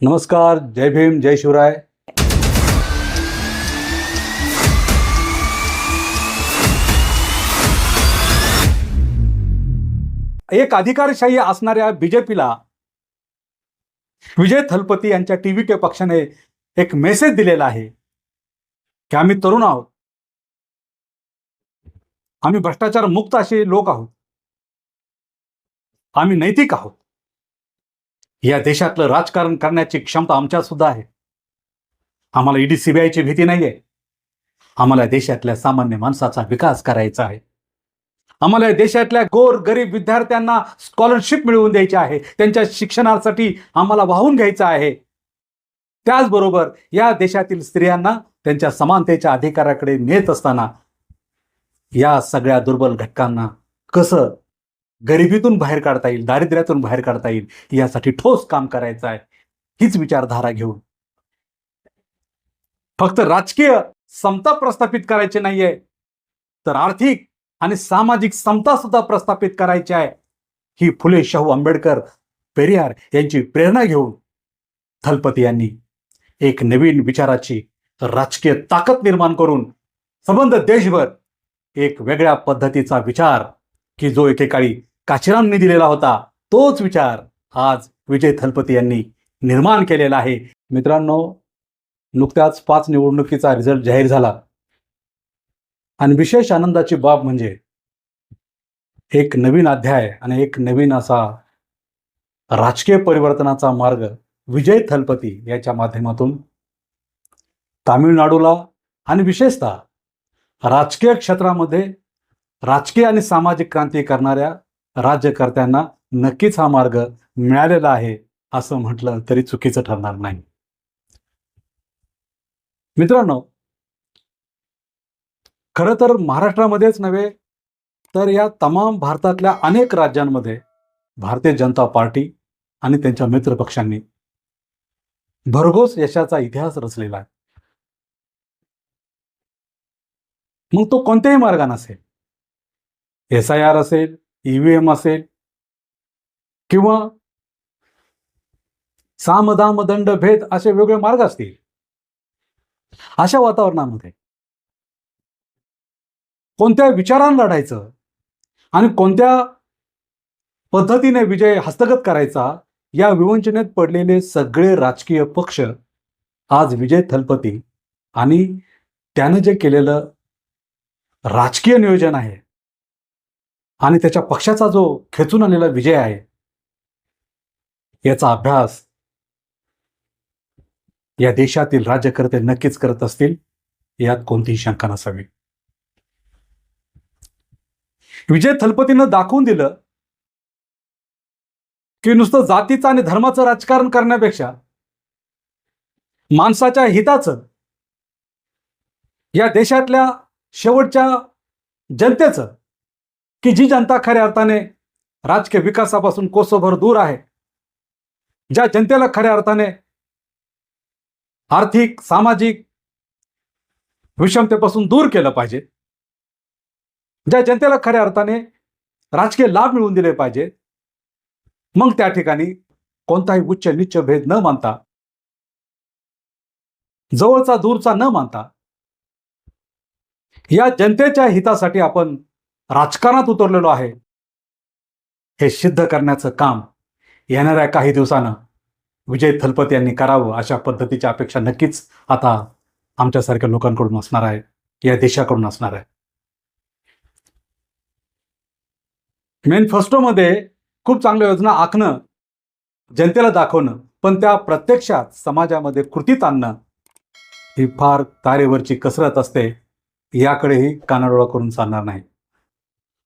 नमस्कार, जय भीम, जय शिवराय. एक अधिकारशाही असणाऱ्या बीजेपीला विजय थलपती यांच्या टीव्हीके पक्षाने एक मेसेज दिलेला आहे की आम्ही तरुण आहोत, आम्ही भ्रष्टाचार मुक्त असे लोक आहोत, आम्ही नैतिक आहोत. या देशातलं राजकारण करण्याची क्षमता आमच्यात सुद्धा आहे. आम्हाला ईडी सीबीआयची भीती नाहीये. आम्हाला देशातल्या सामान्य माणसाचा विकास करायचा आहे. आम्हाला या देशातल्या गोर गरीब विद्यार्थ्यांना स्कॉलरशिप मिळवून द्यायची आहे. त्यांच्या शिक्षणासाठी आम्हाला वाहून घ्यायचं आहे. त्याचबरोबर या देशातील स्त्रियांना त्यांच्या समानतेच्या अधिकाराकडे नेत असताना या सगळ्या दुर्बल घटकांना कसं गरिबीतून बाहेर काढता येईल, दारिद्र्यातून बाहेर काढता येईल, यासाठी ठोस काम करायचं आहे. हीच विचारधारा घेऊन फक्त राजकीय समता प्रस्थापित करायची नाहीये, तर आर्थिक आणि सामाजिक समता सुद्धा प्रस्थापित करायची आहे. ही फुले, शाहू, आंबेडकर, पेरियार यांची प्रेरणा घेऊन थलपती यांनी एक नवीन विचाराची राजकीय ताकद निर्माण करून संबंध देशभर एक वेगळ्या पद्धतीचा विचार की जो एकेकाळी काशीरामांनी दिलेला होता, तोच विचार आज विजय थलपती यांनी निर्माण केलेला आहे. मित्रांनो, नुकत्याच 5 निवडणुकीचा रिझल्ट जाहीर झाला आणि विशेष आनंदाची बाब म्हणजे एक नवीन अध्याय आणि एक नवीन असा राजकीय परिवर्तनाचा मार्ग विजय थलपती याच्या माध्यमातून तामिळनाडूला आणि विशेषतः राजकीय क्षेत्रामध्ये राजकीय आणि सामाजिक क्रांती करणाऱ्या राज्यकर्त्यांना नक्कीच हा मार्ग मिळालेला आहे असं म्हटलं तरी चुकीचं ठरणार नाही. मित्रांनो, खरं तर महाराष्ट्रामध्येच नव्हे तर या तमाम भारतातल्या अनेक राज्यांमध्ये भारतीय जनता पार्टी आणि त्यांच्या मित्रपक्षांनी भरघोस यशाचा इतिहास रचलेला आहे. मग तो कोणत्याही मार्गाने असेल, SIR असेल, EVM असेल किंवा साम दाम दंड भेद असे वेगवेगळे मार्ग असतील. अशा वातावरणामध्ये कोणत्या विचारांना लढायचं आणि कोणत्या पद्धतीने विजय हस्तगत करायचा या विवंचनेत पडलेले सगळे राजकीय पक्ष आज विजय थलपती आणि त्यानं जे केलेलं राजकीय नियोजन आहे आणि त्याच्या पक्षाचा जो खेचून आलेला विजय आहे याचा अभ्यास या देशातील राज्यकर्ते नक्कीच करत असतील, यात कोणतीही शंका नसावी. विजय थलपतीनं दाखवून दिलं की नुसतं जातीचं आणि धर्माचं राजकारण करण्यापेक्षा माणसाच्या हिताचं, या देशातल्या शेवटच्या जनतेचं, की जी जनता खऱ्या अर्थाने राजकीय विकासापासून कोसोभर दूर आहे, ज्या जनतेला खऱ्या अर्थाने आर्थिक सामाजिक विषमतेपासून दूर केलं पाहिजे, ज्या जनतेला खऱ्या अर्थाने राजकीय लाभ मिळवून दिले पाहिजे, मग त्या ठिकाणी कोणताही उच्च नीच भेद न मानता, जवळचा दूरचा न मानता, या जनतेच्या हितासाठी आपण राजकारणात उतरलेलो आहे हे सिद्ध करण्याचं काम येणाऱ्या काही दिवसानं विजय थलपती यांनी करावं, अशा पद्धतीची अपेक्षा नक्कीच आता आमच्यासारख्या लोकांकडून असणार आहे, या देशाकडून असणार आहे. मॅनिफेस्टोमध्ये खूप चांगल्या योजना आखणं, जनतेला दाखवणं, पण त्या प्रत्यक्षात समाजामध्ये कृतीत आणणं ही फार तारेवरची कसरत असते. याकडेही कानाडोळा करून चालणार नाही.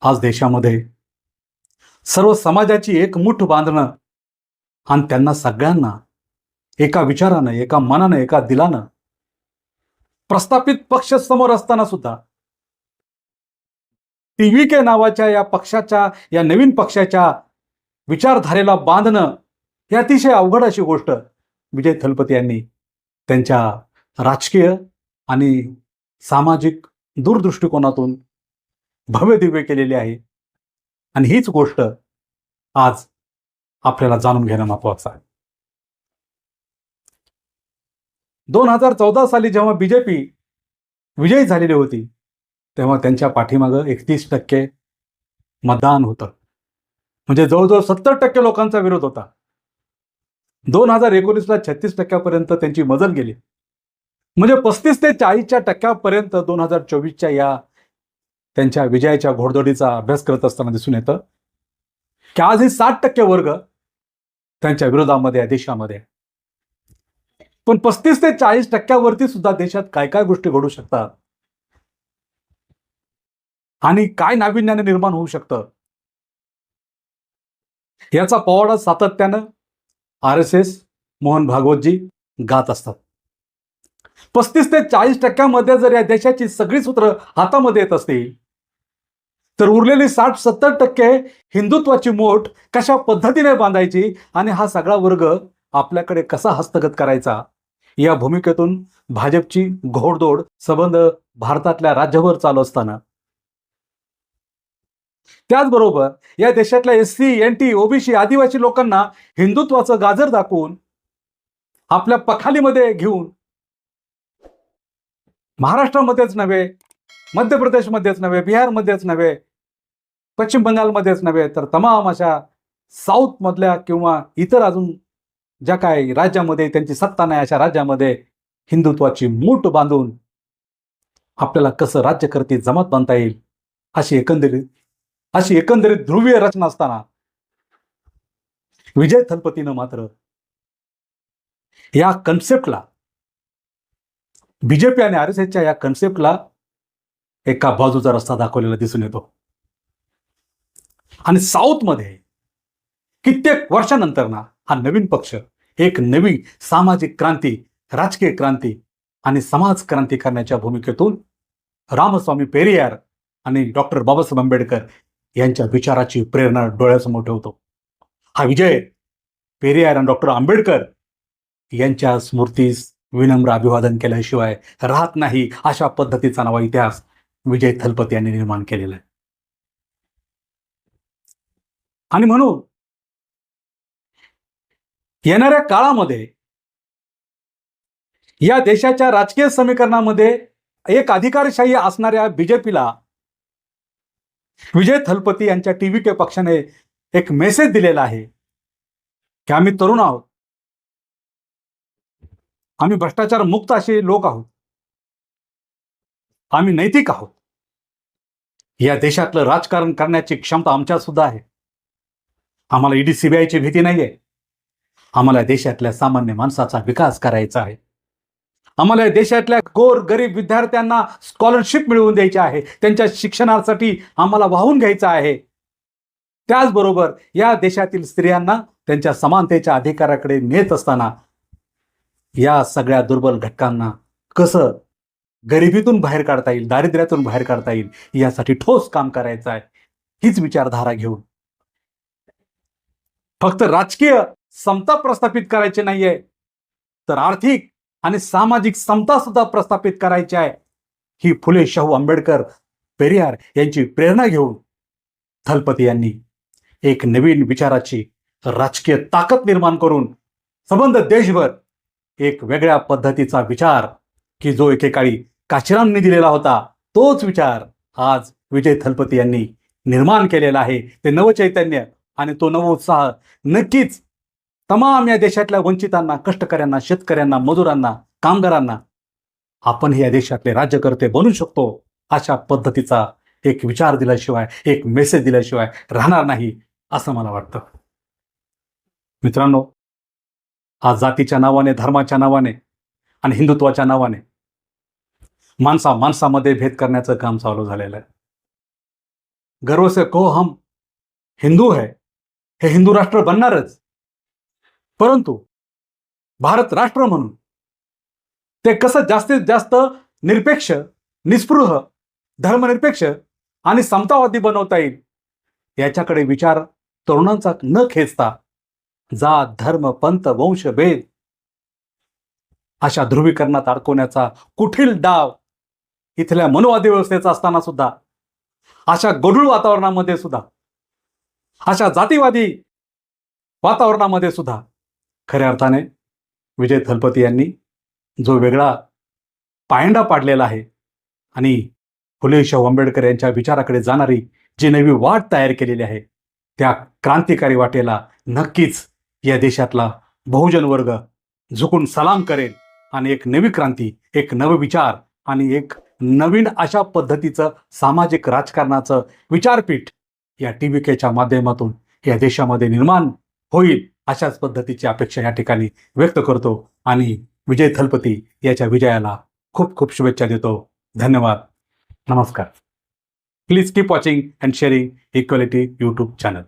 आज देशामध्ये सर्व समाजाची एक मुठ बांधणं आणि त्यांना सगळ्यांना एका विचारानं, एका मनानं, एका दिलानं प्रस्थापित पक्ष समोर असताना सुद्धा TVK नावाच्या या पक्षाच्या, या नवीन पक्षाच्या विचारधारेला बांधणं ही अतिशय अवघड अशी गोष्ट विजय थलपती यांनी त्यांच्या राजकीय आणि सामाजिक दूरदृष्टिकोनातून भव्य दिव्य केलेली आहे. आणि हीच गोष्ट आज आपल्याला जाणून घेणं महत्त्वाचं आहे. 2014 साली जेव्हा बीजेपी विजयी झालेली होती तेव्हा त्यांच्या पाठीमागं 31% मतदान होतं. म्हणजे जवळजवळ 70% लोकांचा विरोध होता. 2019ला 36% त्यांची मजल गेली. म्हणजे 35 ते 40% 2024च्या या त्यांच्या विजयाच्या घोडदौडीचा अभ्यास करत असताना दिसून येतं की आजही 60% वर्ग त्यांच्या विरोधामध्ये या देशामध्ये. पण 35 ते 40% सुद्धा देशात काय काय गोष्टी घडू शकतात आणि काय नाविन्याने निर्माण होऊ शकतं याचा पोवाडा सातत्यानं RSS मोहन भागवतजी गात असतात. 35 ते 40% जर या देशाची सगळी सूत्र हातामध्ये येत असतील तर उरलेली 60-70% हिंदुत्वाची मोठ कशा पद्धतीने बांधायची आणि हा सगळा वर्ग आपल्याकडे कसा हस्तगत करायचा या भूमिकेतून भाजपची घोडदौड संबंध भारतातल्या राज्यभर चालू असताना त्याचबरोबर या देशातल्या SC, NT, OBC आदिवासी लोकांना हिंदुत्वाचं गाजर दाखवून आपल्या पखालीमध्ये घेऊन महाराष्ट्रामध्येच नव्हे, मध्य प्रदेशमध्येच नव्हे, बिहारमध्येच नव्हे, पश्चिम बंगालमध्येच नव्हे तर तमाम अशा साऊथ मधल्या किंवा इतर अजून ज्या काही राज्यामध्ये त्यांची सत्ता नाही अशा राज्यामध्ये हिंदुत्वाची मूठ बांधून आपल्याला कसं राज्यकर्ती जमात बांधता येईल अशी एकंदरीत ध्रुवीय रचना असताना विजय थलपतीनं मात्र या कन्सेप्टला बीजेपी आणि RSSच्या या कन्सेप्टला एका बाजूचा रस्ता दाखवलेला दिसून येतो. आणि साऊथमध्ये कित्येक वर्षानंतर ना हा नवीन पक्ष एक नवी सामाजिक क्रांती, राजकीय क्रांती आणि समाज क्रांती करण्याच्या भूमिकेतून रामस्वामी पेरियार आणि डॉक्टर बाबासाहेब आंबेडकर यांच्या विचाराची प्रेरणा डोळ्यासमोर ठेवतो. हा विजय पेरियार आणि डॉक्टर आंबेडकर यांच्या स्मृतीस विनम्र अभिवादन केल्याशिवाय राहत नाही अशा पद्धतीचा नवा इतिहास विजय थलपती यांनी निर्माण केलेला आहे. आणि म्हणून येणाऱ्या काळामध्ये या देशाच्या राजकीय समीकरणामध्ये एक अधिकारशाही असणाऱ्या बीजेपीला विजय थलपती यांच्या TVK पक्षाने एक मेसेज दिलेला आहे की आम्ही तरुण आहोत, आम्ही भ्रष्टाचार मुक्त असे लोक आहोत, आम्ही नैतिक आहोत, या देशातलं राजकारण करण्याची क्षमता आमच्यात सुद्धा आहे, आम्हाला ED CBIची भीती नाहीये, आम्हाला देशातल्या सामान्य माणसाचा विकास करायचा आहे, आम्हाला देशातल्या गोर गरीब विद्यार्थ्यांना स्कॉलरशिप मिळवून द्यायची आहे, त्यांच्या शिक्षणासाठी आम्हाला वाहून घ्यायचं आहे. त्याचबरोबर या देशातील स्त्रियांना त्यांच्या समानतेच्या अधिकाराकडे नेत असताना या सगळ्या दुर्बल घटकांना कसं गरिबीतून बाहेर काढता येईल, दारिद्र्यातून बाहेर काढता येईल यासाठी ठोस काम करायचं आहे. हीच विचारधारा घेऊन फक्त राजकीय समता प्रस्थापित करायची नाहीये तर आर्थिक आणि सामाजिक समता सुद्धा प्रस्थापित करायची आहे. ही फुले शाहू आंबेडकर पेरियार यांची प्रेरणा घेऊन थलपती यांनी एक नवीन विचाराची राजकीय ताकद निर्माण करून संबंध देशभर एक वेगळ्या पद्धतीचा विचार की जो एकेकाळी काशीरामांनी दिलेला होता तोच विचार आज विजय थलपती यांनी निर्माण केलेला आहे. ते नवचैतन्य आणि तो नवोत्साह नक्कीच तमाम या देशातल्या वंचितांना, कष्टकऱ्यांना, शेतकऱ्यांना, मजुरांना, कामगारांना आपण या देशातले राज्यकर्ते बनू शकतो अशा पद्धतीचा एक विचार दिल्याशिवाय, एक मेसेज दिल्याशिवाय राहणार नाही असं मला वाटतं. मित्रांनो, आज जातीच्या नावाने, धर्माच्या नावाने आणि हिंदुत्वाच्या नावाने माणसामध्ये भेद करण्याचं काम चालू झालेलं आहे. गर्व से कहो हम हिंदू है, हे हिंदू राष्ट्र बनणारच, परंतु भारत राष्ट्र म्हणून ते कसं जास्तीत जास्त निरपेक्ष, निस्पृह, धर्मनिरपेक्ष आणि समतावादी बनवता येईल याच्याकडे विचार तरुणांचा न खेचता जात, धर्म, पंथ, वंश, भेद अशा ध्रुवीकरणात अडकवण्याचा कुठील डाव इथल्या मनोवादी व्यवस्थेचा असताना सुद्धा, अशा गढूळ वातावरणामध्ये सुद्धा, अशा जातीवादी वातावरणामध्ये सुद्धा खऱ्या अर्थाने विजय थलपती यांनी जो वेगळा पायंडा पाडलेला आहे आणि फुले शाहू आंबेडकर यांच्या विचाराकडे जाणारी जी नवी वाट तयार केलेली आहे, त्या क्रांतिकारी वाटेला नक्कीच या देशातला बहुजन वर्ग झुकून सलाम करेल आणि एक नवी क्रांती, एक नवे विचार आणि एक नवीन अशा पद्धतीचं सामाजिक राजकारणाचं विचारपीठ या TVKच्या माध्यमातून या देशामध्ये निर्माण होईल, अशाच पद्धतीची अपेक्षा या ठिकाणी व्यक्त करतो आणि विजय थलपती याच्या विजयाला खूप खूप शुभेच्छा देतो. धन्यवाद. नमस्कार. Please keep watching and sharing equality YouTube channel.